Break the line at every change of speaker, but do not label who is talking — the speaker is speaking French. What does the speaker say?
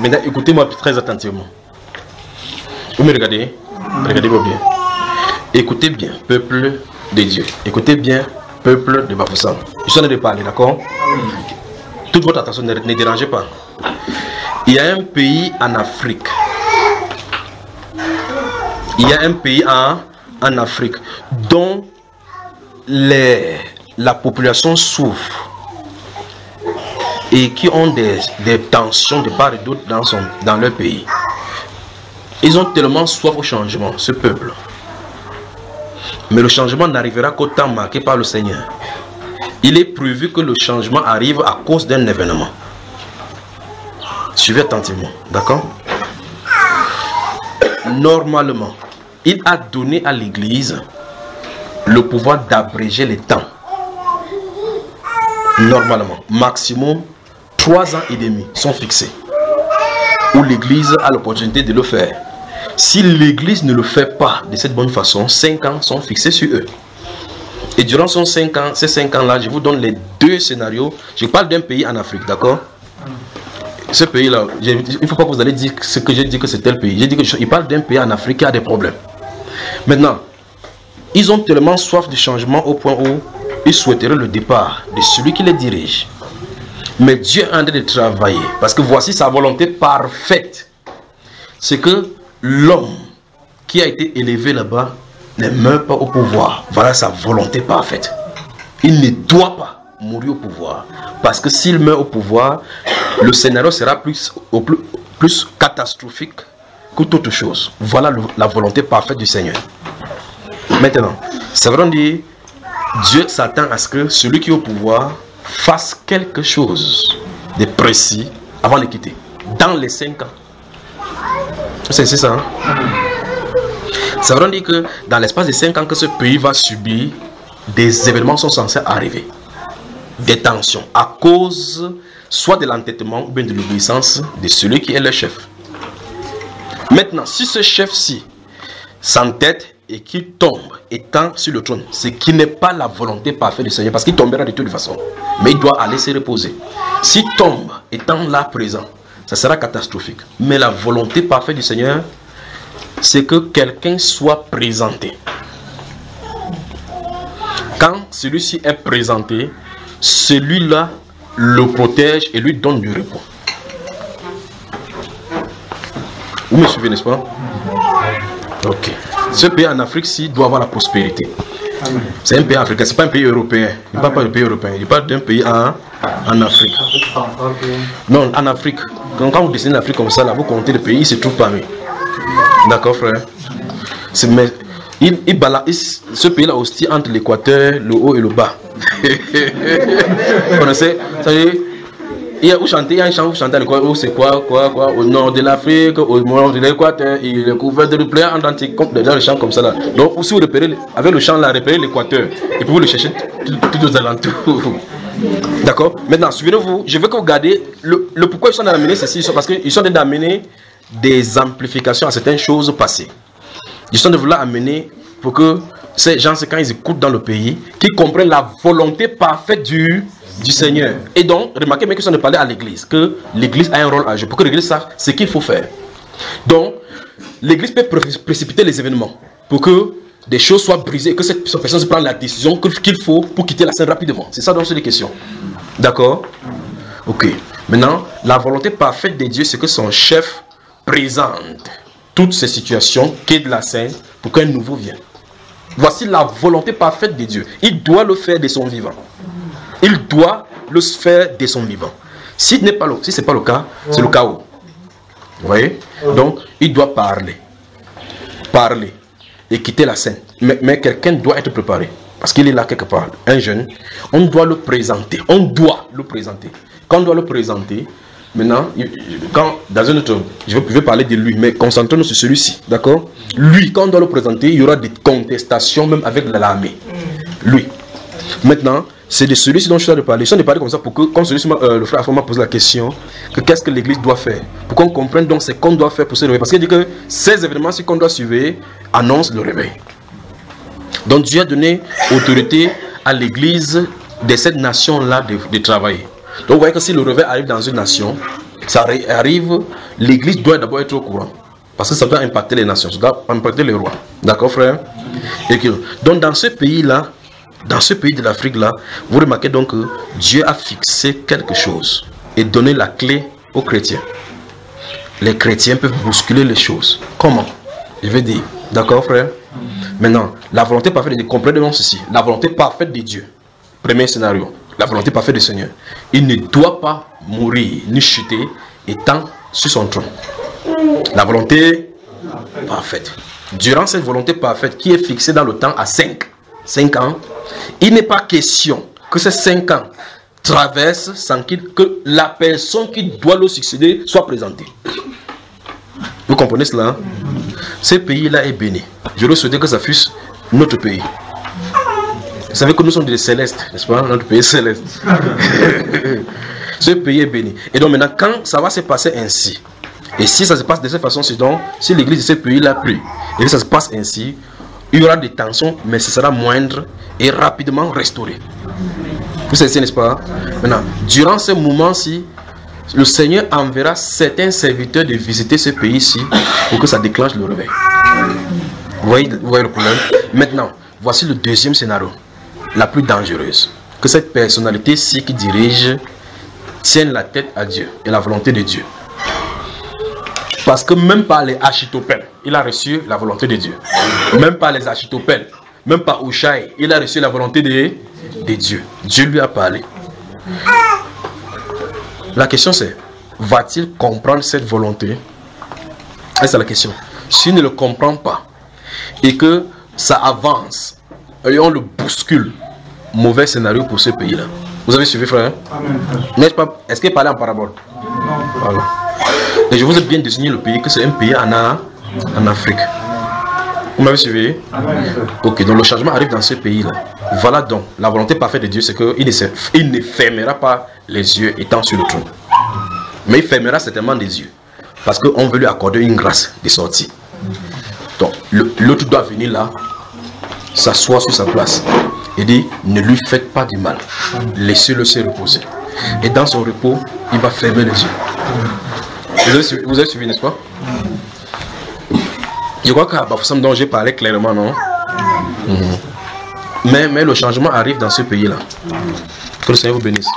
Maintenant, écoutez-moi très attentivement. Vous me regardez? Regardez-moi bien. Écoutez bien, peuple de Dieu. Écoutez bien, peuple de Bafoussam. Je suis en train de parler, d'accord? Toute votre attention, ne dérangez pas. Il y a un pays en Afrique. Il y a un pays en Afrique dont la population souffre et qui ont des tensions de part et d'autre dans leur pays. Ils ont tellement soif au changement, ce peuple. Mais le changement n'arrivera qu'au temps marqué par le Seigneur. Il est prévu que le changement arrive à cause d'un événement. Suivez attentivement, d'accord? Normalement, il a donné à l'Église le pouvoir d'abréger les temps. Normalement, maximum 3 ans et demi sont fixés, où l'Église a l'opportunité de le faire. Si l'Église ne le fait pas de cette bonne façon, 5 ans sont fixés sur eux. Et durant ces 5 ans-là, je vous donne les 2 scénarios. Je parle d'un pays en Afrique, d'accord? Ce pays-là, il ne faut pas que vous allez dire ce que j'ai dit que c'est tel pays. J'ai dit qu'il parle d'un pays en Afrique qui a des problèmes. Maintenant, ils ont tellement soif de changement au point où ils souhaiteraient le départ de celui qui les dirige. Mais Dieu est en train de travailler, parce que voici sa volonté parfaite. C'est que l'homme qui a été élevé là-bas ne meurt pas au pouvoir. Voilà sa volonté parfaite. Il ne doit pas mourir au pouvoir. Parce que s'il meurt au pouvoir, le scénario sera plus catastrophique que toute autre chose. Voilà la volonté parfaite du Seigneur. Maintenant, ça veut dire Dieu s'attend à ce que celui qui est au pouvoir fasse quelque chose de précis avant de quitter. Dans les 5 ans. C'est ça, hein? Ça veut dire que dans l'espace de 5 ans que ce pays va subir, des événements sont censés arriver. Des tensions à cause soit de l'entêtement ou bien de l'obéissance de celui qui est le chef. Maintenant, si ce chef-ci s'entête et qu'il tombe étant sur le trône, ce qui n'est pas la volonté parfaite du Seigneur, parce qu'il tombera de toute façon, mais il doit aller se reposer. S'il tombe étant là présent, ça sera catastrophique. Mais la volonté parfaite du Seigneur, c'est que quelqu'un soit présenté. Quand celui-ci est présenté, celui-là le protège et lui donne du repos. Vous me suivez, n'est-ce pas? Ok. Ce pays en Afrique-ci doit avoir la prospérité. C'est un pays africain, c'est pas un pays européen. Il ne parle pas de pays européen, il parle d'un pays en Afrique. Non, en Afrique. Quand vous dessinez l'Afrique comme ça, là, vous comptez le pays, il se trouve parmi. D'accord, frère? Mais ce pays-là aussi entre l'équateur, le haut et le bas. Vous connaissez? Il y a un chant, vous chantez où c'est quoi, au nord de l'Afrique, au nord de l'équateur, il est couvert de repères en antique, dans le chant comme ça là. Donc, si vous repérez, avec le chant là, repérez l'équateur, et puis vous le cherchez tout aux alentours. D'accord? Maintenant, suivez-vous, je veux que vous regardez le pourquoi ils sont d'amener ceci, parce qu'ils sont d'amener des amplifications à certaines choses passées. Ils sont de vouloir amener pour que ces gens, quand ils écoutent dans le pays, qu'ils comprennent la volonté parfaite du Seigneur. Et donc, remarquez bien qu'ils sont de parler à l'église, que l'église a un rôle à jouer, pour que l'église sache ce qu'il faut faire. Donc, l'église peut précipiter les événements pour que des choses soient brisées et que cette personne se prenne la décision qu'il faut pour quitter la scène rapidement. C'est ça dont c'est des questions. D'accord? Ok. Maintenant, la volonté parfaite de Dieu, c'est que son chef présente toutes ces situations, quitte la scène pour qu'un nouveau vienne. Voici la volonté parfaite de Dieu. Il doit le faire de son vivant. Il doit le faire de son vivant. Si ce n'est pas le cas, c'est le chaos. Vous voyez? Donc, il doit parler. Parler. Et quitter la scène. Mais quelqu'un doit être préparé. Parce qu'il est là quelque part. Un jeune. On doit le présenter. On doit le présenter. Quand on doit le présenter, maintenant, dans un autre, je vais parler de lui, mais concentrons-nous sur celui-ci. D'accord? Lui, quand on doit le présenter, il y aura des contestations même avec l'armée. Lui. Maintenant, c'est de celui-ci dont je suis en train de parler. Je suis en train de parler comme ça pour que, quand celui-ci, le frère m'a posé la question, que qu'est-ce que l'église doit faire? Pour qu'on comprenne donc ce qu'on doit faire pour se réveiller. Parce qu'il dit que ces événements, ce qu'on doit suivre, annoncent le réveil. Donc Dieu a donné autorité à l'église de cette nation-là de travailler. Donc vous voyez que si le réveil arrive dans une nation, ça arrive, l'église doit d'abord être au courant. Parce que ça doit impacter les nations, ça doit impacter les rois. D'accord, frère? Donc, dans ce pays-là, dans ce pays de l'Afrique-là, vous remarquez donc que Dieu a fixé quelque chose et donné la clé aux chrétiens. Les chrétiens peuvent bousculer les choses. Comment? Je vais dire. D'accord, frère? Maintenant, la volonté parfaite de Dieu, comprenez ceci. La volonté parfaite de Dieu. Premier scénario. La volonté parfaite du Seigneur. Il ne doit pas mourir ni chuter étant sur son trône. La volonté parfaite. Durant cette volonté parfaite qui est fixée dans le temps à 5 ans, il n'est pas question que ces 5 ans traversent sans que la personne qui doit le succéder soit présentée. Vous comprenez cela? Hein? Ce pays-là est béni. Je le souhaitais que ça fût notre pays. Vous savez que nous sommes des célestes, n'est-ce pas? Notre pays est céleste. Ce pays est béni. Et donc maintenant, quand ça va se passer ainsi, et si ça se passe de cette façon, c'est donc, si l'église de ce pays-là prie, et que ça se passe ainsi, il y aura des tensions, mais ce sera moindre et rapidement restauré. Vous savez, n'est-ce pas? Maintenant, durant ce moment-ci, le Seigneur enverra certains serviteurs de visiter ce pays-ci pour que ça déclenche le réveil. Vous voyez le problème? Maintenant, voici le deuxième scénario, la plus dangereuse. Que cette personnalité-ci qui dirige tienne la tête à Dieu et la volonté de Dieu. Parce que même par les Achitopel, il a reçu la volonté de Dieu. Même par les Achitopel, même par Ushaï, il a reçu la volonté de Dieu. Dieu lui a parlé. La question c'est, va-t-il comprendre cette volonté? C'est la question. S'il ne le comprend pas et que ça avance et on le bouscule, mauvais scénario pour ce pays-là. Vous avez suivi, frère? N'est-ce pas? Est-ce qu'il parlait en parabole? Voilà. Et je vous ai bien désigné le pays, que c'est un pays en Afrique. Vous m'avez suivi? Ok, donc le changement arrive dans ce pays-là. Voilà donc, la volonté parfaite de Dieu, c'est qu'il ne fermera pas les yeux étant sur le trône. Mais il fermera certainement les yeux. Parce qu'on veut lui accorder une grâce de sortie. Donc, l'autre doit venir là, s'asseoir sur sa place. Et dit, ne lui faites pas du mal. Laissez-le se reposer. Et dans son repos, il va fermer les yeux. Vous avez suivi, n'est-ce pas? Je crois qu'à Bafoussam dont j'ai parlé clairement, non? Mais le changement arrive dans ce pays-là. Que le Seigneur vous bénisse.